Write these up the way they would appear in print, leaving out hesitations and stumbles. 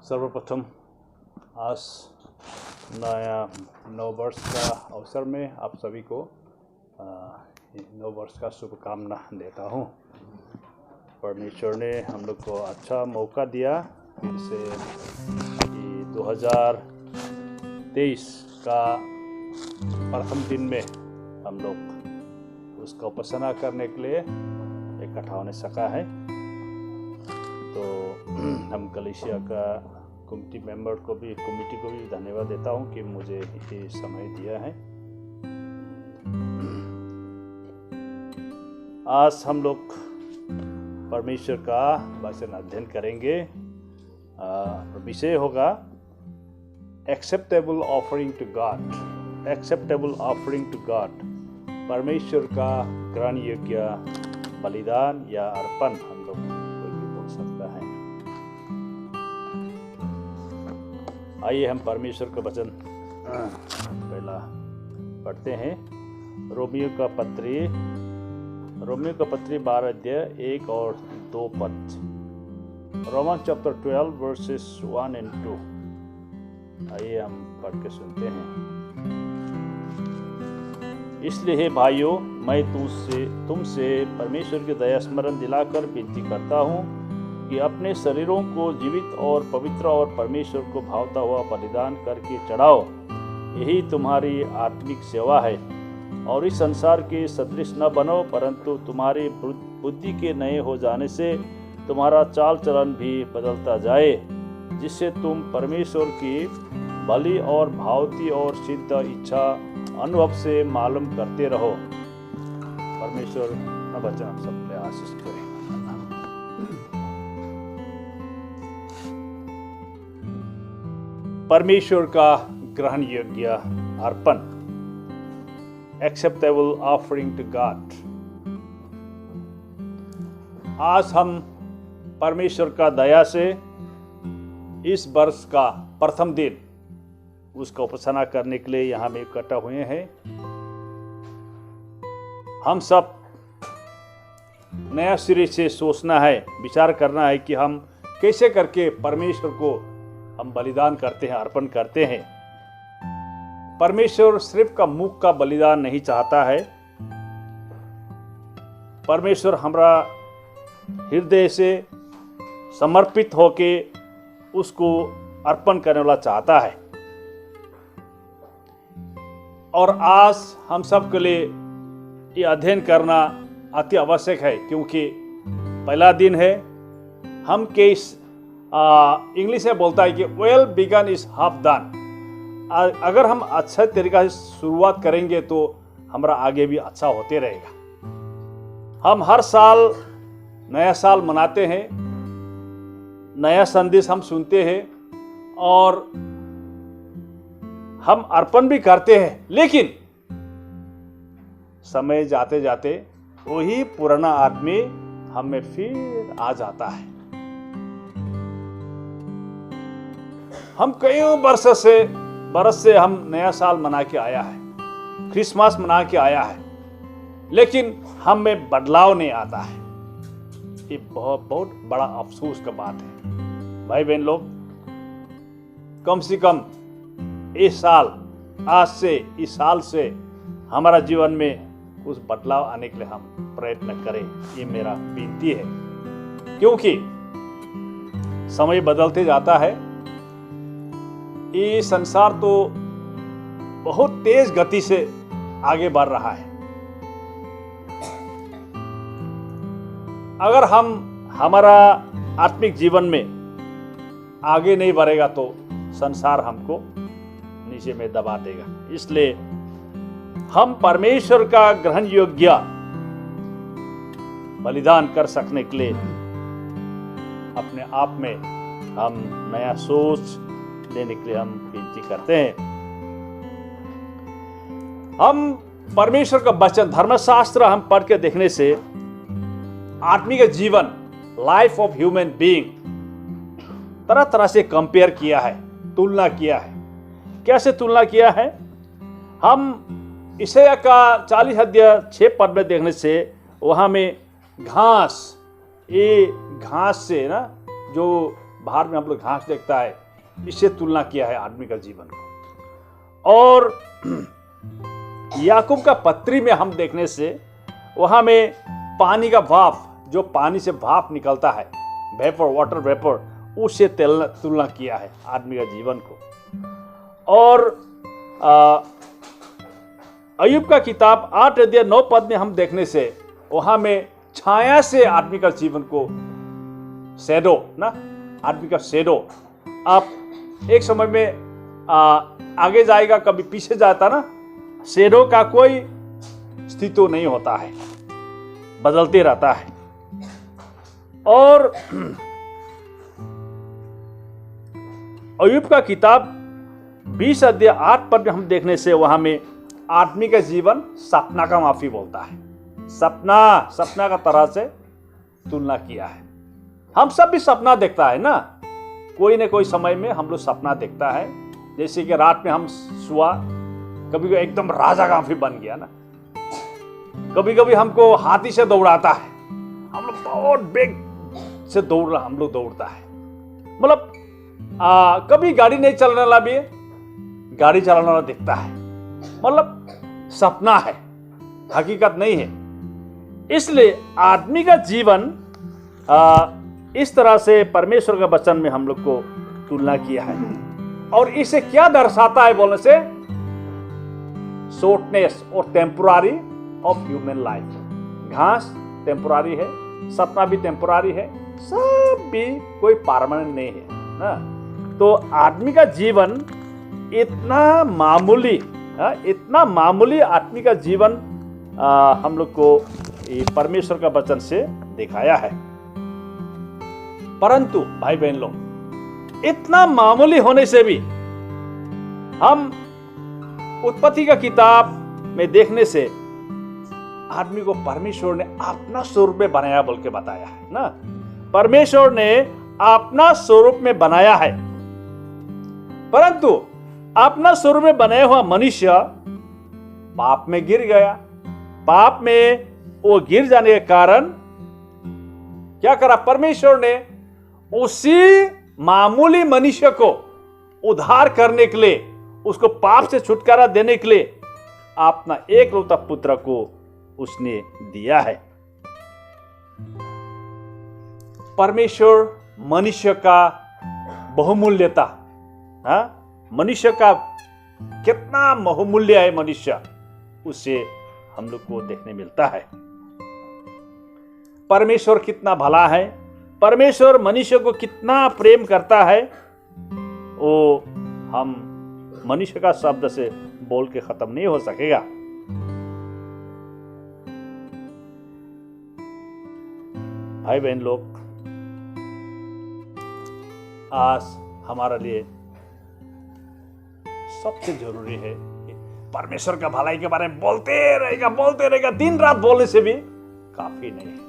सर्वप्रथम आज नया नव वर्ष का अवसर में आप सभी को नव वर्ष का शुभकामना देता हूँ। परमेश्वर ने हम लोग को अच्छा मौका दिया फिर से कि 2023 का प्रथम दिन में हम लोग उसका उपासना करने के लिए इकट्ठा होने सका है। तो हम कलीसिया का कमिटी को भी धन्यवाद देता हूँ कि मुझे ये समय दिया है। आज हम लोग परमेश्वर का वचन अध्ययन करेंगे। विषय होगा acceptable offering to God. Acceptable offering to God, परमेश्वर का ग्रहण योग्य बलिदान या अर्पण, हम लोग कोई भी बोल सकता है। आइए हम परमेश्वर का वचन पहला पढ़ते हैं। रोमियो का पत्री 12 अध्याय 1 और 2 पद। Roman chapter 12 versus 1 and 2। आइए हम पढ़ के सुनते हैं। इसलिए हे भाइयों, मैं तुमसे परमेश्वर की दया स्मरण दिलाकर विनती करता हूँ कि अपने शरीरों को जीवित और पवित्र और परमेश्वर को भावता हुआ बलिदान करके चढ़ाओ। यही तुम्हारी आत्मिक सेवा है। और इस संसार के सदृश न बनो, परंतु तुम्हारी बुद्धि के नए हो जाने से तुम्हारा चाल चलन भी बदलता जाए, जिससे तुम परमेश्वर की भली और भावती और सिद्ध इच्छा अनुभव से मालूम करते रहो। परमेश्वर का वचन हम सब पे आशीष करें। परमेश्वर का ग्रहण योग्य अर्पण, एक्सेप्टेबल ऑफरिंग टू गॉड। आज हम परमेश्वर का दया से इस वर्ष का प्रथम दिन उसका उपासना करने के लिए यहाँ में इकट्ठा हुए हैं। हम सब नया सिरे से सोचना है, विचार करना है कि हम कैसे करके परमेश्वर को हम बलिदान करते हैं, अर्पण करते हैं। परमेश्वर सिर्फ का मुख का बलिदान नहीं चाहता है। परमेश्वर हमारा हृदय से समर्पित होके उसको अर्पण करने वाला चाहता है। और आज हम सब के लिए ये अध्ययन करना अति आवश्यक है, क्योंकि पहला दिन है। हम के इंग्लिश में बोलता है कि well begun is half done. अगर हम अच्छा तरीका से शुरुआत करेंगे तो हमारा आगे भी अच्छा होते रहेगा। हम हर साल नया साल मनाते हैं, नया संदेश हम सुनते हैं और हम अर्पण भी करते हैं, लेकिन समय जाते जाते वही पुराना आदमी हमें फिर आ जाता है। हम कई बरस से हम नया साल मना के आया है, क्रिसमस मना के आया है, लेकिन हम में बदलाव नहीं आता है। ये बहुत बड़ा अफसोस का बात है। भाई बहन लोग, कम से कम इस साल, आज से इस साल से हमारा जीवन में उस बदलाव आने के लिए हम प्रयत्न करें, ये मेरा विनती है। क्योंकि समय बदलते जाता है। ये संसार तो बहुत तेज गति से आगे बढ़ रहा है। अगर हम हमारा आत्मिक जीवन में आगे नहीं बढ़ेगा तो संसार हमको नीचे में दबा देगा। इसलिए हम परमेश्वर का ग्रहण योग्य बलिदान कर सकने के लिए अपने आप में हम नया सोच लेने के लिए हम विनती करते हैं। हम परमेश्वर का वचन, धर्मशास्त्र हम पढ़ के देखने से आत्मिक जीवन, लाइफ ऑफ ह्यूमन बीइंग तरह तरह से कंपेयर किया है, तुलना किया है। कैसे तुलना किया है? हम ईसाया का 40 अध्याय 6 पद में देखने से वहां में घास, ये घास से ना, जो बाहर में हम लोग घास देखता है, इससे तुलना किया है आदमी का जीवन को। और याकूब का पत्री में हम देखने से वहां में पानी का भाप, जो पानी से भाप निकलता है, वेपर, वाटर वेपर, उससे तुलना किया है आदमी का जीवन को। और अय्यूब का किताब 8 अध्याय 9 पद में हम देखने से वहां में छाया से आदमी का जीवन को, शैडो ना, आदमी का शेडो। आप एक समय में आगे जाएगा, कभी पीछे जाता ना, शेडो का कोई अस्तित्व नहीं होता है, बदलते रहता है। और अय्यूब का किताब 20 अध्याय 8 पद में हम देखने से वहां में आदमी का जीवन सपना का माफी बोलता है। सपना का तरह से तुलना किया है। हम सब भी सपना देखता है ना, कोई न कोई समय में हम लोग सपना देखता है। जैसे कि रात में हम सुआ, कभी कभी एकदम राजा का फिर बन गया ना, कभी कभी हमको हाथी से दौड़ाता है, हम लोग बहुत बेग से हम लोग दौड़ता है। मतलब कभी गाड़ी नहीं चलाने वाला भी गाड़ी चलाने वाला दिखता है। मतलब सपना है, हकीकत नहीं है। इसलिए आदमी का जीवन इस तरह से परमेश्वर का वचन में हम लोग को तुलना किया है। और इसे क्या दर्शाता है बोलने से, शॉर्टनेस और टेम्पोरारी ऑफ ह्यूमन लाइफ। घास टेम्पोरारी है, सपना भी टेम्पोरारी है, सब भी कोई परमानेंट नहीं है ना। तो आदमी का जीवन इतना मामूली आदमी का जीवन हम लोग को परमेश्वर का वचन से दिखाया है। परंतु भाई बहन लोग, इतना मामूली होने से भी हम उत्पत्ति का किताब में देखने से आदमी को परमेश्वर ने अपना स्वरूप में बनाया बोल के बताया है ना। परमेश्वर ने अपना स्वरूप में बनाया है, परंतु अपना स्वरूप में बनाया हुआ मनुष्य पाप में गिर गया। पाप में वो गिर जाने के कारण क्या करा, परमेश्वर ने उसी मामूली मनुष्य को उद्धार करने के लिए, उसको पाप से छुटकारा देने के लिए अपना एकलौता पुत्र को उसने दिया है। परमेश्वर मनुष्य का बहुमूल्यता, मनुष्य का कितना बहुमूल्य है मनुष्य, उसे हम लोग को देखने मिलता है। परमेश्वर कितना भला है, परमेश्वर मनुष्य को कितना प्रेम करता है, वो हम मनुष्य का शब्द से बोल के खत्म नहीं हो सकेगा। भाई बहन लोग, आज हमारे लिए सबसे जरूरी है कि परमेश्वर का भलाई के बारे में बोलते रहेगा। दिन रात बोलने से भी काफी नहीं है।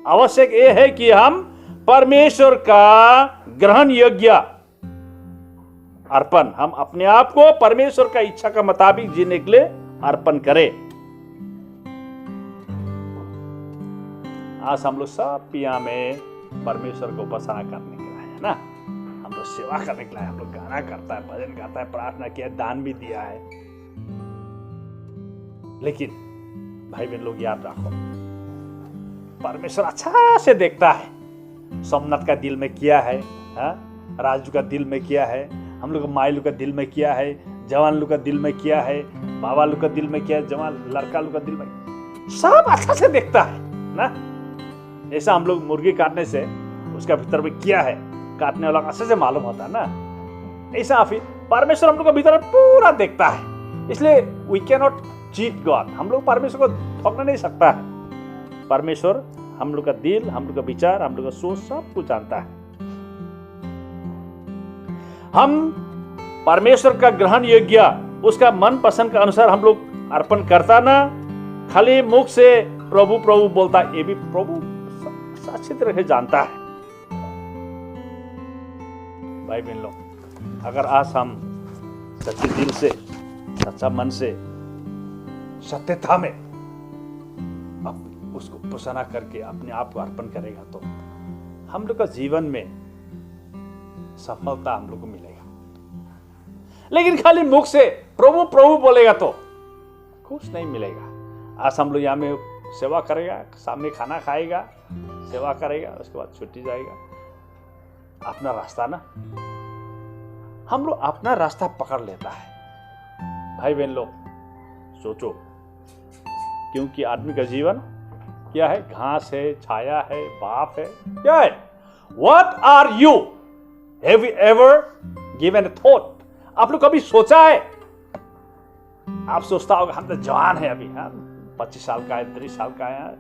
आवश्यक यह है कि हम परमेश्वर का ग्रहण योग्य अर्पण, हम अपने आप को परमेश्वर का इच्छा का मुताबिक जीने के लिए अर्पण करें। आज हम लोग सब पिया में परमेश्वर को उपासना करने के लिए है ना, हम लोग सेवा करने के लिए, हम लोग गाना करता है, भजन गाता है, प्रार्थना किया, दान भी दिया है। लेकिन भाई बहन लोग याद रखो, परमेश्वर अच्छा से देखता है सोमनाथ का दिल में किया है, राजू का दिल में किया है, हम लोग माइलू का दिल में किया है, जवान लोग का दिल में किया है, बाबा लोग का दिल में किया है, जवान लड़का लोग का दिल में, सब अच्छा से देखता है ना। ऐसा हम लोग मुर्गी काटने से उसका भीतर में किया है, काटने वाला अच्छे से मालूम होता है ना। ऐसा फिर परमेश्वर हम लोग का भीतर पूरा देखता है। इसलिए we can not cheat God, हम लोग परमेश्वर को ठोकना नहीं सकता है। परमेश्वर हम लोग का दिल, हम लोग का विचार, हम लोग का सोच सब कुछ जानता है। हम परमेश्वर का ग्रहण योग्य, उसका मन पसंद का अनुसार हम लोग अर्पण करता ना, खाली मुख से प्रभु प्रभु बोलता, ये भी प्रभु अच्छी तरह से जानता है। भाई बहन लोग, अगर आज हम सच्चे दिल से, सच्चा मन से, सत्यता में उसको उपासना करके अपने आप को अर्पण करेगा तो हम लोग का जीवन में सफलता हम लोग को मिलेगा। लेकिन खाली मुख से प्रभु प्रभु बोलेगा तो कुछ नहीं मिलेगा। आज हम लोग यहाँ में सेवा करेगा, सामने खाना खाएगा, सेवा करेगा, उसके बाद छुट्टी जाएगा, अपना रास्ता ना, हम लोग अपना रास्ता पकड़ लेता है। भाई बहन लोग सोचो, क्योंकि आदमी का जीवन क्या है, घास है, छाया है, बाप है, क्या है, What are you? Have you ever given a thought? आप लोग कभी सोचा है? आप सोचता होगा हम तो जवान है, अभी हम 25 साल का है, 30 साल का है,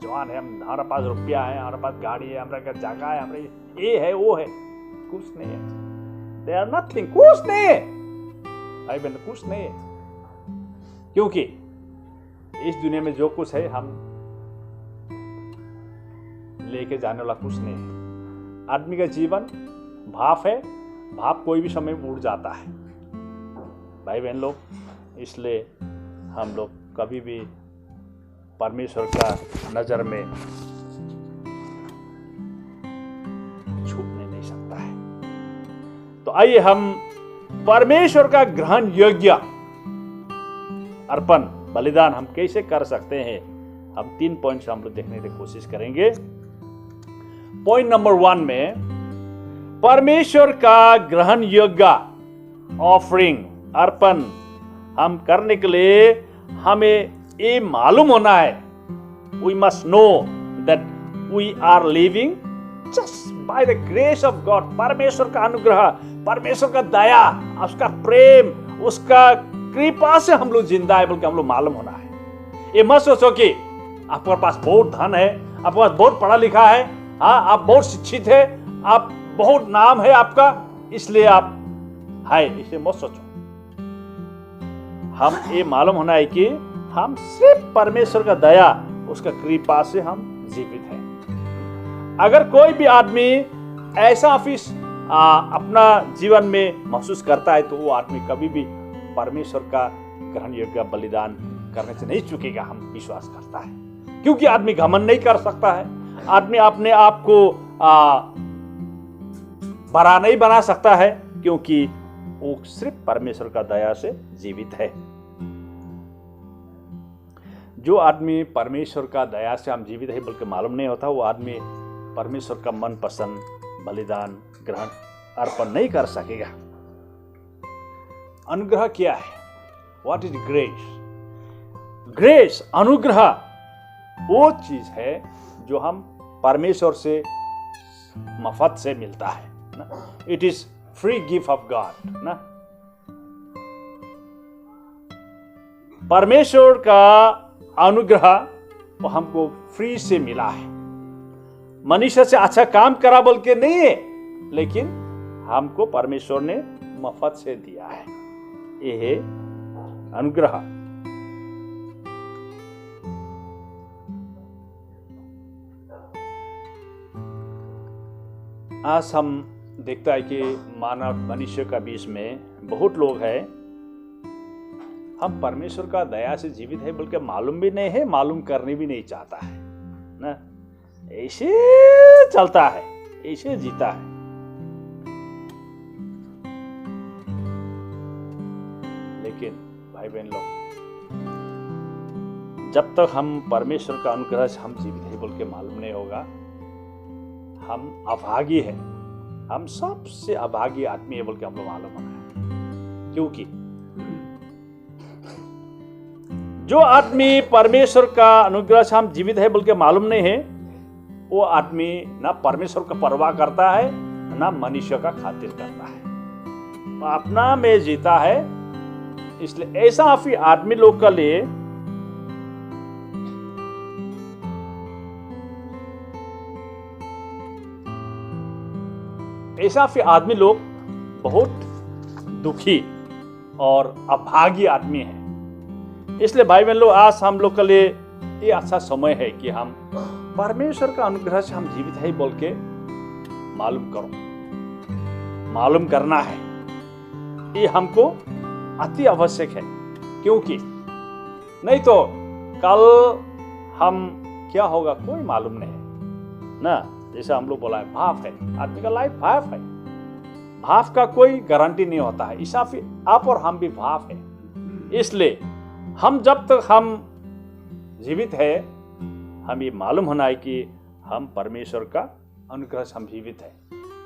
जवान है, हमारे पास रुपया है, हमारे पास गाड़ी है, हमारे पास जगह है, हमारे ये है वो है। कुछ नहीं है। They are nothing. कुछ नहीं है भाई बहन, कुछ नहीं है। क्योंकि इस दुनिया में जो कुछ है हम लेके जाने वाला कुछ नहीं है। आदमी का जीवन भाप है, भाप कोई भी समय में उड़ जाता है भाई बहन लोग। इसलिए हम लोग कभी भी परमेश्वर का नजर में छूटने नहीं सकता है। तो आइए हम परमेश्वर का ग्रहण योग्य अर्पण बलिदान हम कैसे कर सकते हैं, हम 3 पॉइंट्स हम लोग देखने की कोशिश करेंगे। पॉइंट नंबर 1 में परमेश्वर का ग्रहण योग्य ऑफरिंग अर्पण हम करने के लिए हमें ये मालूम होना है, we must know that we are living just by the grace of God. परमेश्वर का अनुग्रह, परमेश्वर का दया, उसका प्रेम, उसका कृपा से हम लोग जिंदा है, बल्कि हम लोग मालूम होना है। ये मत सोचो कि आपके पास बहुत धन है, आपके पास बहुत पढ़ा लिखा है, हाँ आप बहुत शिक्षित है, आप बहुत नाम है आपका, इसलिए आप है, इसे मत सोचो। हम ये मालूम होना है कि हम सिर्फ परमेश्वर का दया, उसका कृपा से हम जीवित हैं। अगर कोई भी आदमी ऐसा अपना जीवन में महसूस करता है तो वो आदमी कभी भी परमेश्वर का ग्रहण योग्य बलिदान करने से नहीं चूकेगा, हम विश्वास करता है। क्योंकि आदमी घमंड नहीं कर सकता है, आदमी अपने आप को बड़ा नहीं बना सकता है, क्योंकि वो सिर्फ परमेश्वर का दया से जीवित है। जो आदमी परमेश्वर का दया से हम जीवित है बल्कि मालूम नहीं होता, वो आदमी परमेश्वर का मनपसंद बलिदान ग्रहण अर्पण नहीं कर सकेगा। अनुग्रह क्या है? What is grace? ग्रेस, अनुग्रह वो चीज है जो हम परमेश्वर से मफत से मिलता है ना। It is free gift of God ना। परमेश्वर का अनुग्रह वो हमको फ्री से मिला है। मनुष्य से अच्छा काम करा बोल के नहीं है, लेकिन हमको परमेश्वर ने मफत से दिया है। ये है अनुग्रह। आज हम देखता है कि मानव मनुष्य का बीच में बहुत लोग हैं, हम परमेश्वर का दया से जीवित है बल्कि मालूम भी नहीं है, मालूम करने भी नहीं चाहता है ना। ऐसे चलता है, ऐसे जीता है। लेकिन भाई बहन लोग, जब तक हम परमेश्वर का अनुग्रह से हम जीवित है बोल के मालूम नहीं होगा, हम अभागी हैं, हम सबसे अभागी आदमी है बोल के हम लोग मालूम होना है। क्योंकि जो आदमी परमेश्वर का अनुग्रह से हम जीवित है बोल के मालूम नहीं है, वो आदमी ना परमेश्वर का परवाह करता है ना मनुष्य का खातिर करता है, वो अपना में जीता है। इसलिए ऐसा आदमी लोग के लिए ऐसा आदमी लोग बहुत दुखी और अभागी आदमी हैं। इसलिए भाई बहन लोग, आज हम लोग के लिए ये अच्छा समय है कि हम परमेश्वर का अनुग्रह से हम जीवित है बोल के मालूम करो, मालूम करना है। ये हमको अति आवश्यक है, क्योंकि नहीं तो कल हम क्या होगा कोई मालूम नहीं है ना। जैसे हम लोग बोला है, भाप है, आदमी का लाइफ भाप है, भाप का कोई गारंटी नहीं होता है। इस आप और हम भी भाप है। इसलिए हम जब तक हम जीवित है, हम ये मालूम होना है कि हम परमेश्वर का अनुग्रह से हम जीवित है,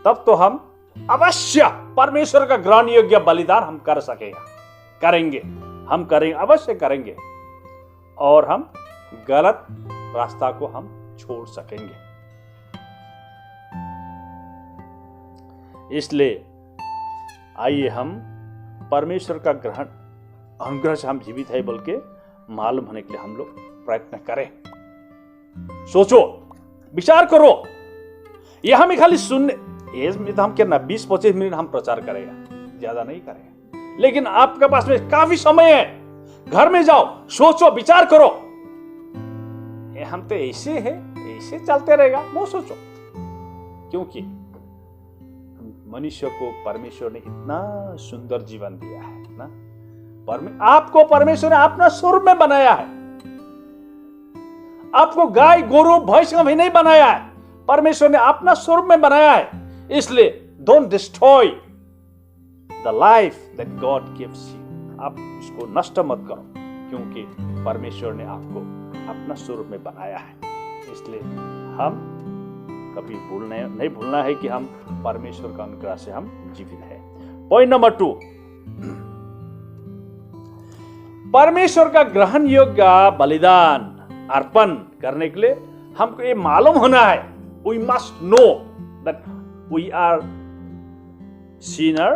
तब तो हम अवश्य परमेश्वर का ग्रहण योग्य बलिदान हम कर सकेगा, करेंगे, हम करेंगे, अवश्य करेंगे, और हम गलत रास्ता को हम छोड़ सकेंगे। इसलिए आइए हम परमेश्वर का ग्रहण अनुग्रह से हम जीवित है बोल के मालूम होने के लिए हम लोग प्रयत्न करें। सोचो, विचार करो। यह हमें खाली सुनने तो हम क्या 20-25 मिनट हम प्रचार करेगा, ज्यादा नहीं करेगा, लेकिन आपके पास में काफी समय है। घर में जाओ, सोचो, विचार करो। ये हम तो ऐसे है, ऐसे चलते रहेगा, वो सोचो। क्योंकि मनुष्य को परमेश्वर ने इतना सुंदर जीवन दिया है ना। आपको परमेश्वर ने अपना स्वरूप में बनाया है। आपको गाय गोरू भैंस का भी नहीं बनाया है, परमेश्वर ने अपना स्वरूप में बनाया है। इसलिए don't destroy the life that God gives you. आप इसको नष्ट मत करो, क्योंकि परमेश्वर ने आपको अपना स्वरूप में बनाया है। इसलिए हम कभी नहीं भूलना है कि हम परमेश्वर का अनुग्रह से हम जीवित हैं। पॉइंट नंबर 2, परमेश्वर का ग्रहण योग्य बलिदान अर्पण करने के लिए हमको ये मालूम होना है, we must know that we are sinner.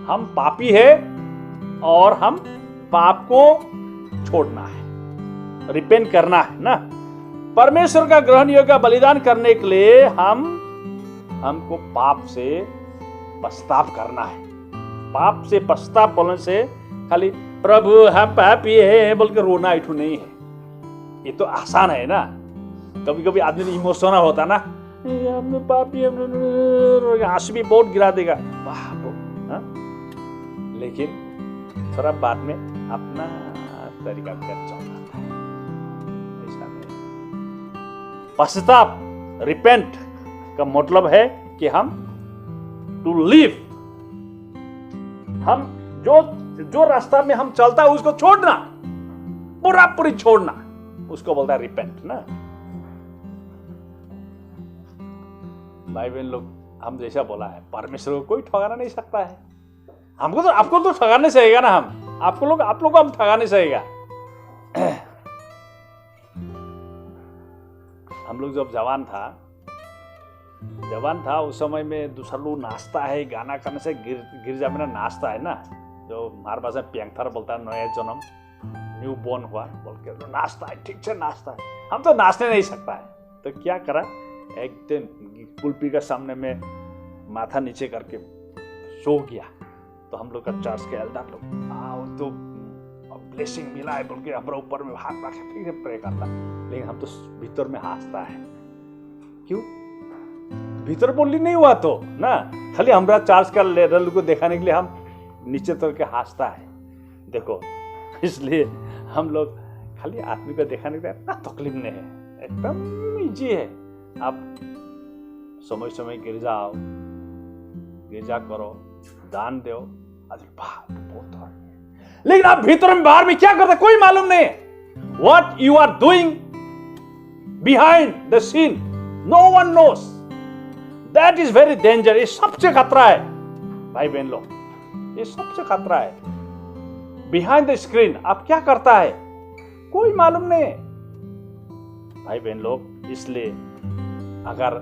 हम पापी है और हम पाप को छोड़ना है, रिपेंट करना है ना। परमेश्वर का ग्रहण योग्य बलिदान करने के लिए हमको पाप से पश्चाताप करना है। पाप से पश्चाताप बोलने से खाली प्रभु हम पापी है बोल के रोना इठू नहीं है। ये तो आसान है ना। कभी कभी आदमी इमोशनल होता ना, हम पापी, आंसू भी बहुत गिरा देगा, लेकिन थोड़ा बाद में अपना तरीका कर चलता है। ऐसा नहीं। पश्चाताप, रिपेंट का मतलब है कि हम टू लिव, हम जो रास्ता में हम चलता है उसको छोड़ना, पूरा पूरी छोड़ना, उसको बोलता है रिपेंट ना। भाई बहन लोग, हम जैसा बोला है, परमेश्वर को कोई ठगाना नहीं सकता है। हमको तो, आपको तो ठगाने सहेगा ना। हम आप लोग को हम ठगाने सहेगा। हम लोग जब जवान था उस समय में दूसरा लोग नाचता है, गाना करने से गिरजा में नाचता है ना, जो हमारे पास में प्यांथर बोलता है, नया जन्म, न्यू बॉर्न हुआ बोल के नाचता है, ठीक से नाचता है। हम तो नाचने नहीं सकता है, तो क्या करा, एक दिन पुलपी के सामने में माथा नीचे करके सो गया। तो हम लोग का चर्च के एल्डर लोग आओ तो ब्लेसिंग मिला है बोल के हमारे ऊपर में हाथ रखे, ठीक है, प्रे करता, लेकिन हम तो भीतर में हंसता है। क्यों? भीतर बोली नहीं हुआ तो ना, खाली हमारा चर्च का लेडर को दिखाने के लिए हम नीचे तर के हंसता है। देखो, इसलिए हम लोग खाली आदमी को दिखाने के लिए इतना तकलीफ नहीं है, एकदम इजी है। आप समय समय गिरजा आओ, गिरजा करो, दान दो, बहुत है। लेकिन आप भीतर में बाहर में क्या करते कोई मालूम नहीं है। What you are doing behind the scene, no one knows. That is very danger. ये सबसे खतरा है भाई बहन लोग, ये सबसे खतरा है। बिहाइंड द स्क्रीन आप क्या करता है कोई मालूम नहीं है भाई बहन लोग। इसलिए अगर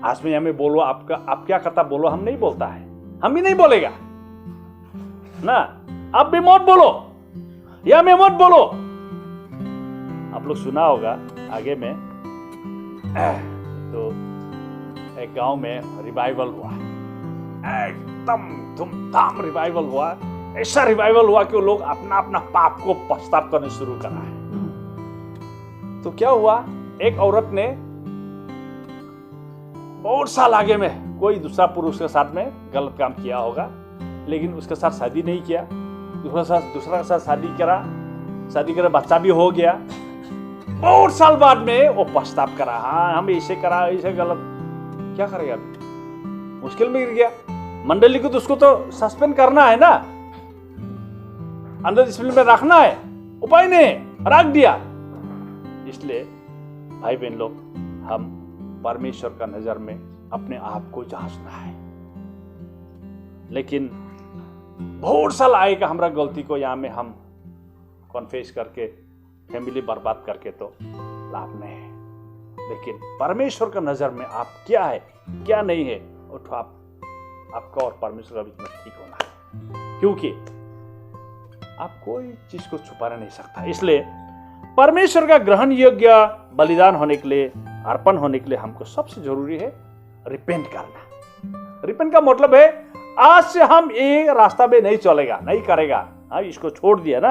आज में हमें बोलो आप क्या करता बोलो, हम नहीं बोलता है, हम भी नहीं बोलेगा ना। आप भी मत बोलो या मैं मत बोलो। आप लोग सुना होगा आगे में, तो एक गांव में रिवाइवल हुआ, एकदम धूमधाम रिवाइवल हुआ। ऐसा रिवाइवल हुआ कि वो लोग अपना अपना पाप को पश्चाताप करने शुरू करा है। तो क्या हुआ, एक औरत ने बहुत साल आगे में कोई दूसरा पुरुष के साथ में गलत काम किया होगा, लेकिन उसके साथ शादी नहीं किया, दूसरा के साथ शादी करा, बच्चा भी हो गया। बहुत साल बाद में वो पश्चाताप करा, हाँ हम ऐसे करा, ऐसे गलत। क्या करेगा, मुश्किल में गिर गया। मंडली को तो उसको तो सस्पेंड करना है ना, अंडर डिसिप्लिन में रखना है, उपाय नहीं, रख दिया। इसलिए भाई बहन लोग, हम परमेश्वर का नजर में अपने आप को जांचना है। लेकिन बहुत साल आएगा हमारा गलती को, यहाँ में हम कॉन्फेस करके फैमिली बर्बाद करके तो लाभ नहीं है। लेकिन परमेश्वर का नजर में आप क्या है क्या नहीं है, वो तो आप आपका और परमेश्वर का बीच में ठीक होना है, क्योंकि आप कोई चीज को छुपा नहीं सकता। इसलिए परमेश्वर का ग्रहण योग्य बलिदान होने के लिए, अर्पण होने के लिए हमको सबसे जरूरी है रिपेंट करना। रिपेंट का मतलब है आज से हम ये रास्ता में नहीं चलेगा, नहीं करेगा। हाँ, इसको छोड़ दिया ना।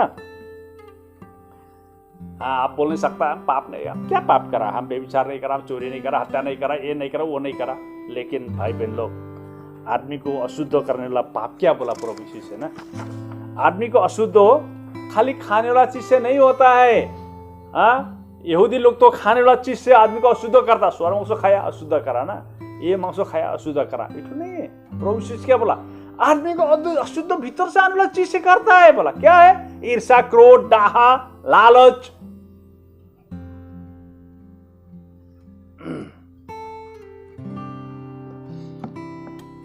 हाँ, आप बोल नहीं सकता पाप नहीं, क्या पाप करा, हम बेविचार नहीं करा, हम चोरी नहीं करा, हत्या नहीं करा, ये नहीं करा, वो नहीं करा। लेकिन भाई बहन लोग, आदमी को अशुद्ध करने वाला पाप क्या बोला प्रभु यीशु से ना? आदमी को अशुद्ध खाली खाने वाला चीज से नहीं होता है। हाँ, यहूदी लोग तो खाने वाला चीज से आदमी को अशुद्ध करता, स्वर मांस खाया अशुद्ध करा ना, ये मांस खाया अशुद्ध करा, इतना नहीं है। प्रभु यीशु क्या बोला? आदमी को अशुद्ध भीतर से आने वाला चीज से करता है। बोला क्या है? ईर्ष्या, क्रोध, डाहा, लालच।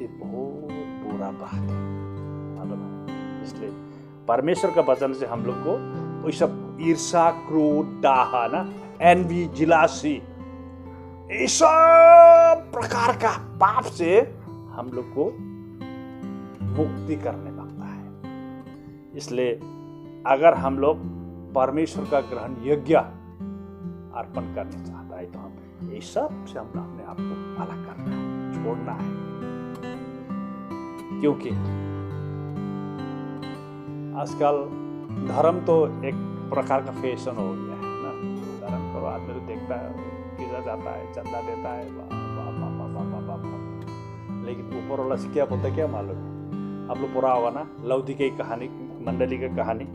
ये बहुत बुरा बात है, मालूम है? इसलिए परमेश्वर का वचन से हम लोग को वो सब ईर्ष्या, क्रोध, डाहा ना, एनवी, जिलासी, ये सब प्रकार का पाप से हम लोग को मुक्ति करने लगता है। इसलिए अगर हम लोग परमेश्वर का ग्रहण योग्य अर्पण करना चाहता है तो हम ये सब से हम अपने आप को अलग करना है, छोड़ना है। क्योंकि आजकल धर्म तो एक प्रकार का फैशन हो गया है ना। धर्म करो, आदमी तो देखता है, गिरजा जाता है, चंदा देता है, लेकिन ऊपर वाला से क्या बोलता है क्या मालूम है? आप लोग पूरा होगा ना लौधिकी कहानी, मंडली की कहानी।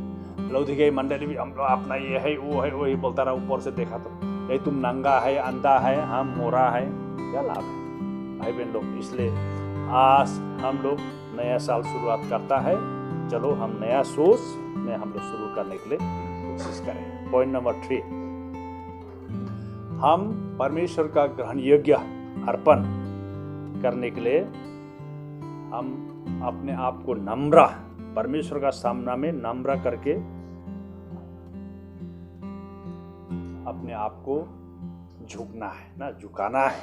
लौधिकी मंडली भी हम लोग अपना ये है वो है वही बोलता रहा, ऊपर से देखा तो ये तुम नंगा है, अंधा है, हम मोरा है, क्या लाभ है भाई बहन लोग? इसलिए आज हम लोग नया साल शुरुआत करता है, चलो हम नया सोच में हम लोग शुरू करने के लिए कोशिश करें। पॉइंट नंबर 3, हम परमेश्वर का ग्रहण योग्य अर्पण करने के लिए हम अपने आप को नम्र, परमेश्वर का सामना में नम्र करके अपने आप को झुकना है ना, झुकाना है।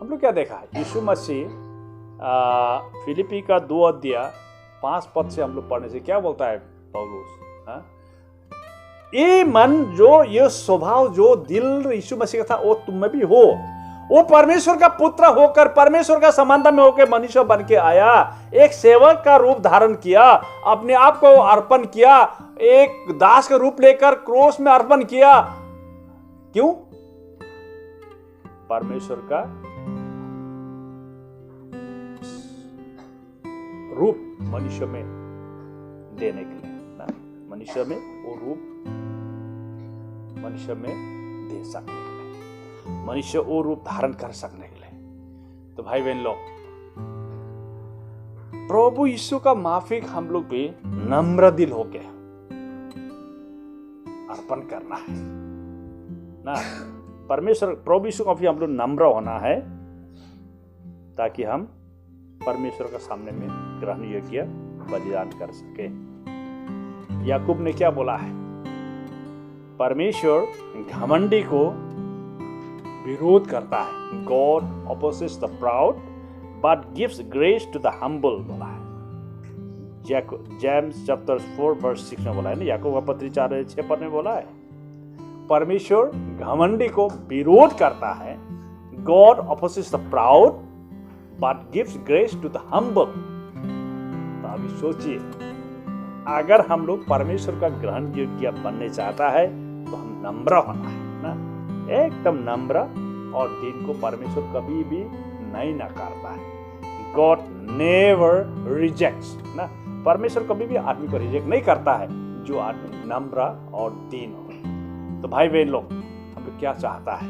हम लोग क्या देखा? यीशु मसीह फिलिपी का 2 अध्याय 5 पद से हम लोग पढ़ने से क्या बोलता है पौलुस? ये मन, जो ये स्वभाव, जो दिल यीशु मसीह का था वो तुम में भी हो। वो परमेश्वर का पुत्र होकर, परमेश्वर का समानता में होकर मनुष्य बन के आया, एक सेवक का रूप धारण किया, अपने आप को अर्पण किया, एक दास का रूप लेकर क्रूस में अर्पण किया। क्यों? परमेश्वर का रूप मनुष्य में देने के लिए ना, मनुष्य में वो रूप मनुष्य में दे सकने के लिए, मनुष्य वो रूप धारण कर सकने के लिए। तो भाई बहन लोग, प्रभु यीशु का माफिक हम लोग भी नम्र दिल होके अर्पण करना है ना। परमेश्वर, प्रभु यीशु का भी हम लोग नम्र होना है ताकि हम परमेश्वर का सामने में ग्रहण योग्य बलिदान कर सके। याकूब ने क्या बोला है? परमेश्वर घमंडी को विरोध करता है। God opposes the proud but gives grace to the humble, बोला है। जेम्स चैप्टर 4 वर्स 6 में बोला है ना, याकूब का पत्री 4:6 पद में बोला है, परमेश्वर घमंडी को विरोध करता है। God opposes the proud but gives grace to the humble। तो अभी सोचिए, अगर हम लोग परमेश्वर का ग्रहण योग्य बनने चाहता है तो हम नम्र होना है ना, एकदम नम्र, और दिन को परमेश्वर कभी भी नहीं नकारता है। गॉड नेवर रिजेक्ट्स ना, परमेश्वर कभी भी आदमी को रिजेक्ट नहीं करता है जो आदमी नम्र और दीन हो। तो भाई बहन लोग, हम लोग क्या चाहता है?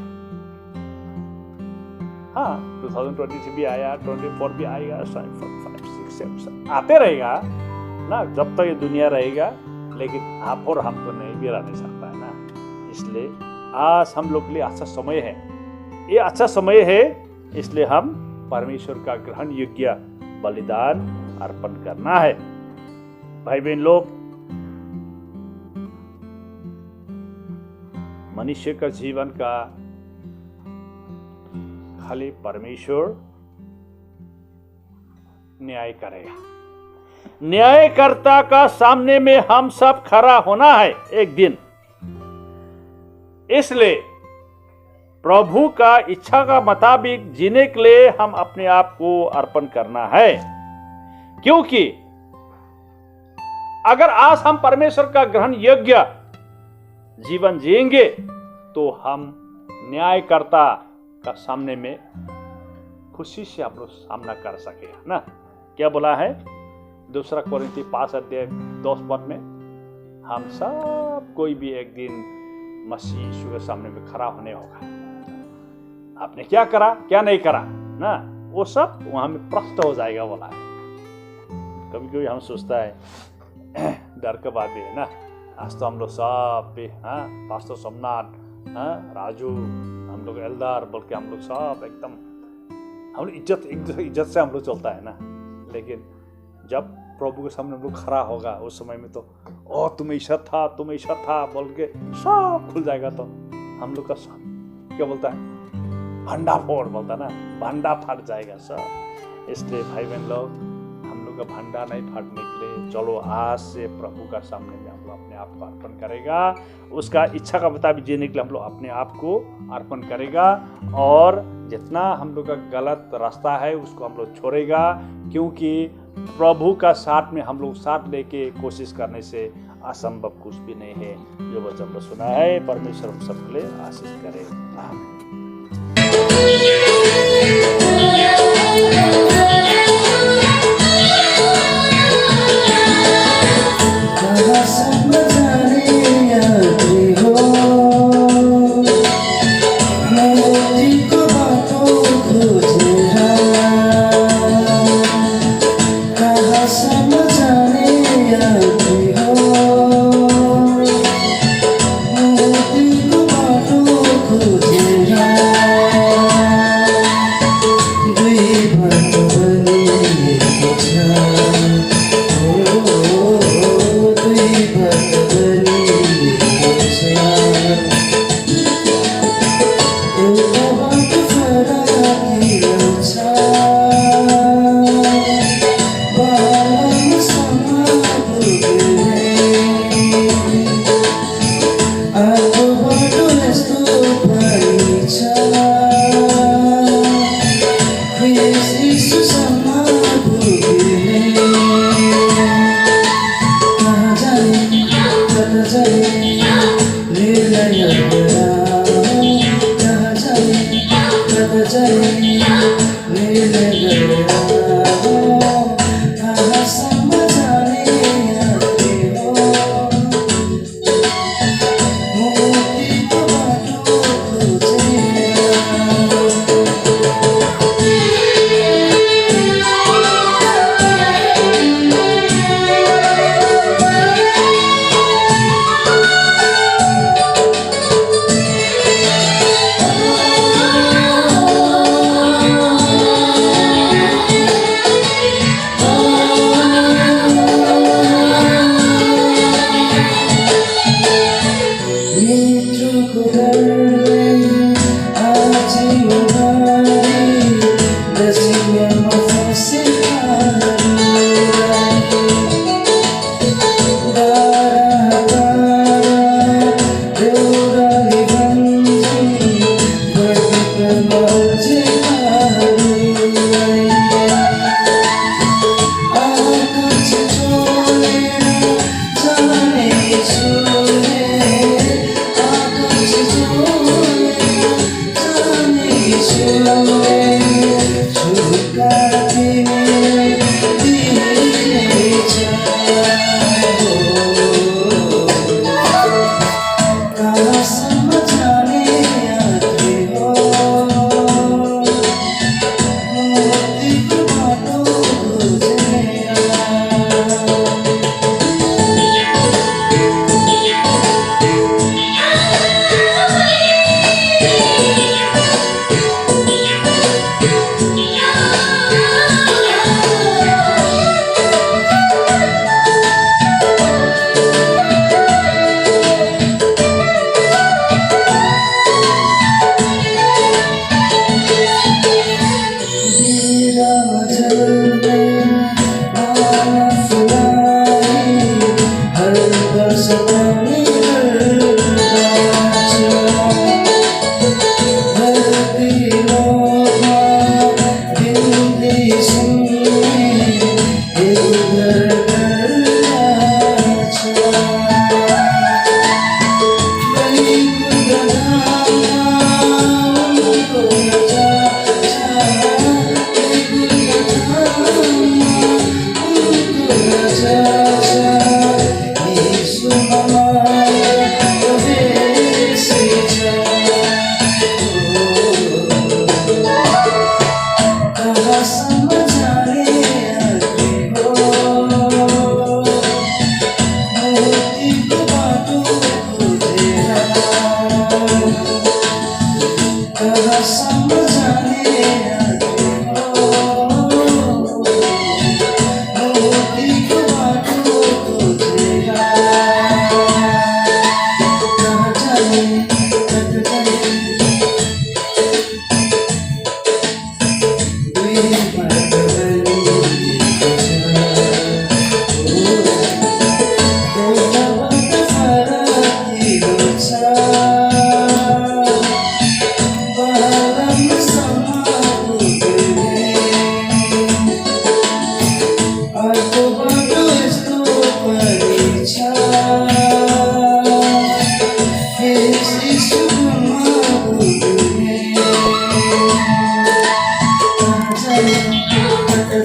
हाँ, 2023 भी आया, 24 भी आएगा, 5, 6, 7 आते रहेगा ना, जब तक ये दुनिया रहेगा। लेकिन आप और हम तो नहीं भी रह सकता है ना। इसलिए आज हम लोग के लिए अच्छा समय है, ये अच्छा समय है। इसलिए हम परमेश्वर का ग्रहण योग्य बलिदान अर्पण करना है। भाई बहन लोग, मनुष्य का जीवन का खाली परमेश्वर न्याय करेगा। न्यायकर्ता का सामने में हम सब खड़ा होना है एक दिन। इसलिए प्रभु का इच्छा का मुताबिक जीने के लिए हम अपने आप को अर्पण करना है। क्योंकि अगर आज हम परमेश्वर का ग्रहण योग्य जीवन जिएंगे तो हम न्यायकर्ता का सामने में खुशी से आप लोग सामना कर सकेगा ना। क्या बोला है 2 कोरिन्थी 5:10 में, हम सब कोई भी एक दिन मसीह यीशु के सामने में खड़ा होने होगा। आपने क्या करा क्या नहीं करा ना, वो सब वहां में प्रश्न हो जाएगा बोला है। कभी कभी हम सोचता है डर का बात भी है ना। आज तो हम लोग सब पास्टर सोमनाथ, राजू, हम लोग एल्दर बोल के हम लोग सब एकदम हम लोग इज्जत से हम लोग चलता है ना। लेकिन जब प्रभु के सामने हम लोग खड़ा होगा उस समय में तो तुम ऐसा था बोल के सब खुल जाएगा। तो हम लोग का सब क्या बोलता है भंडा फोड़ बोलता ना, भंडा फट जाएगा सब। इसलिए भाई बहन लोग, हम लोग का भंडा नहीं फटने के लिए चलो आज से प्रभु का सामने में हम लोग अपने आप को अर्पण करेगा। उसका इच्छा का मुताबिक जीने के लिए हम लोग अपने आप को अर्पण करेगा और जितना हम लोग का गलत रास्ता है उसको हम लोग छोड़ेगा। क्योंकि प्रभु का साथ में हम लोग साथ लेके कोशिश करने से असंभव कुछ भी नहीं है। जो वचन हमने सुना है परमेश्वर हम सबके लिए आशीष करे। आमीन।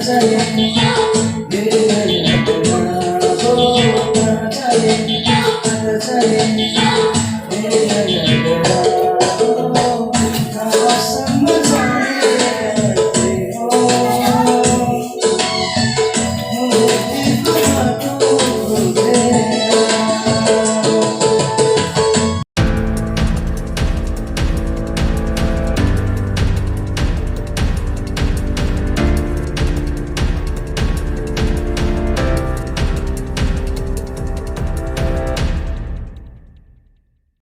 चले